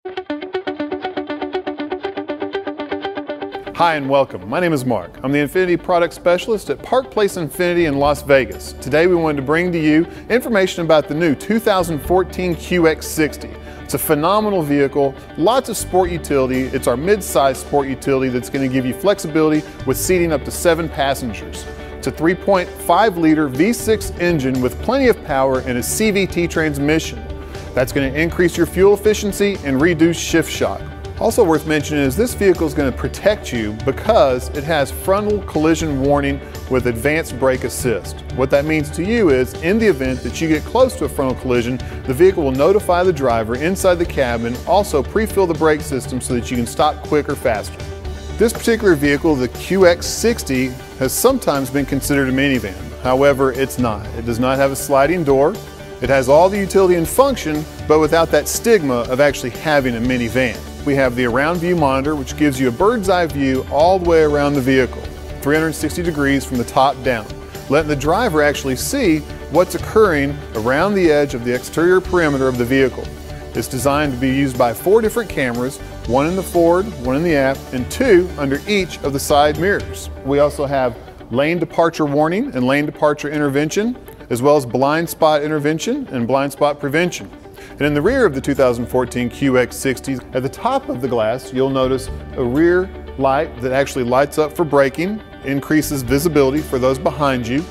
Hi and welcome. My name is Mark. I'm the Infiniti Product Specialist at Park Place Infiniti in Las Vegas. Today we wanted to bring to you information about the new 2014 QX60. It's a phenomenal vehicle, lots of sport utility. It's our mid-size sport utility that's going to give you flexibility with seating up to 7 passengers. It's a 3.5-liter V6 engine with plenty of power and a CVT transmission. That's going to increase your fuel efficiency and reduce shift shock. Also worth mentioning is this vehicle is going to protect you because it has frontal collision warning with advanced brake assist. What that means to you is, in the event that you get close to a frontal collision, the vehicle will notify the driver inside the cabin, also pre-fill the brake system so that you can stop quicker, faster. This particular vehicle, the QX60, has sometimes been considered a minivan. However, it's not. It does not have a sliding door. It has all the utility and function, but without that stigma of actually having a minivan. We have the around view monitor, which gives you a bird's eye view all the way around the vehicle, 360 degrees from the top down, letting the driver actually see what's occurring around the edge of the exterior perimeter of the vehicle. It's designed to be used by 4 different cameras, 1 in the forward, 1 in the aft, and 2 under each of the side mirrors. We also have lane departure warning and lane departure intervention, as well as blind spot intervention and blind spot prevention. And in the rear of the 2014 QX60, at the top of the glass, you'll notice a rear light that actually lights up for braking, increases visibility for those behind you.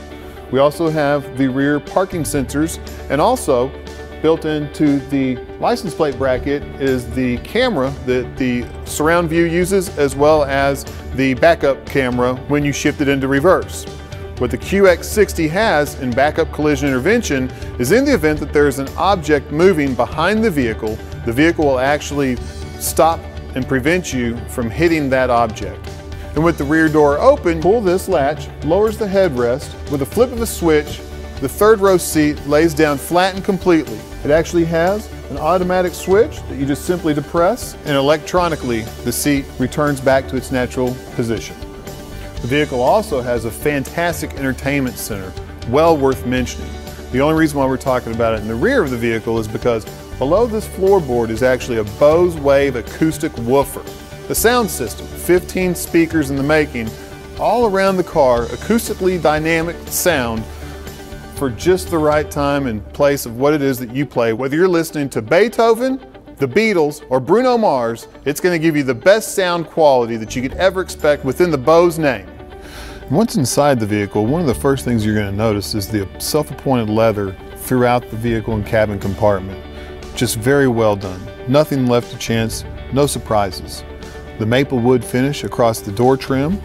We also have the rear parking sensors, and also built into the license plate bracket is the camera that the surround view uses, as well as the backup camera when you shift it into reverse. What the QX60 has in backup collision intervention is, in the event that there is an object moving behind the vehicle will actually stop and prevent you from hitting that object. And with the rear door open, pull this latch, lowers the headrest. With a flip of a switch, the third row seat lays down flat and completely. It actually has an automatic switch that you just simply depress, and electronically the seat returns back to its natural position. The vehicle also has a fantastic entertainment center, well worth mentioning. The only reason why we're talking about it in the rear of the vehicle is because below this floorboard is actually a Bose Wave acoustic woofer. The sound system, 15 speakers in the making, all around the car, acoustically dynamic sound for just the right time and place of what it is that you play. Whether you're listening to Beethoven, the Beatles, or Bruno Mars, it's going to give you the best sound quality that you could ever expect within the Bose name. Once inside the vehicle, one of the first things you're going to notice is the self-appointed leather throughout the vehicle and cabin compartment. Just very well done. Nothing left to chance, no surprises. The maple wood finish across the door trim,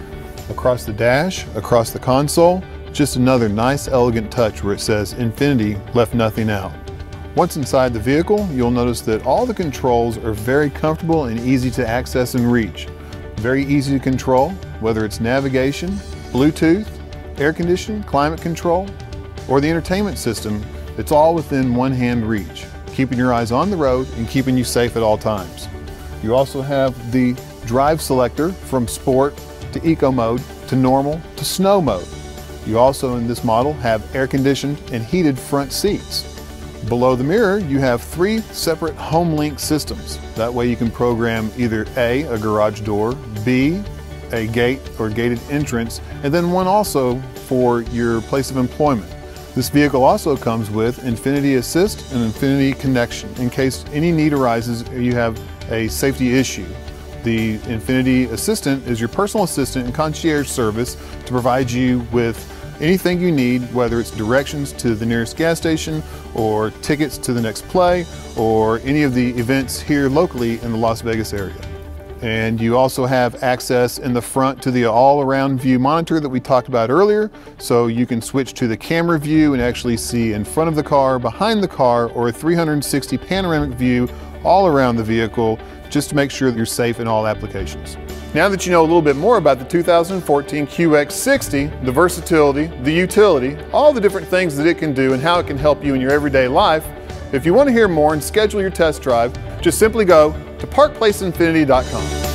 across the dash, across the console, just another nice elegant touch where it says Infiniti left nothing out. Once inside the vehicle, you'll notice that all the controls are very comfortable and easy to access and reach. Very easy to control, whether it's navigation, Bluetooth, air conditioning, climate control, or the entertainment system. It's all within one hand reach, keeping your eyes on the road and keeping you safe at all times. You also have the drive selector from sport to eco mode to normal to snow mode. You also in this model have air conditioned and heated front seats. Below the mirror, you have 3 separate HomeLink systems. That way you can program either A, a garage door, B, a gate or gated entrance, and then one also for your place of employment. This vehicle also comes with Infiniti Assist and Infiniti Connection in case any need arises or you have a safety issue. The Infiniti Assistant is your personal assistant and concierge service to provide you with anything you need, whether it's directions to the nearest gas station or tickets to the next play or any of the events here locally in the Las Vegas area. And you also have access in the front to the all-around view monitor that we talked about earlier, so you can switch to the camera view and actually see in front of the car, behind the car, or a 360 panoramic view all around the vehicle, just to make sure that you're safe in all applications. Now that you know a little bit more about the 2014 QX60, the versatility, the utility, all the different things that it can do and how it can help you in your everyday life, if you want to hear more and schedule your test drive, just simply go to parkplaceinfiniti.com.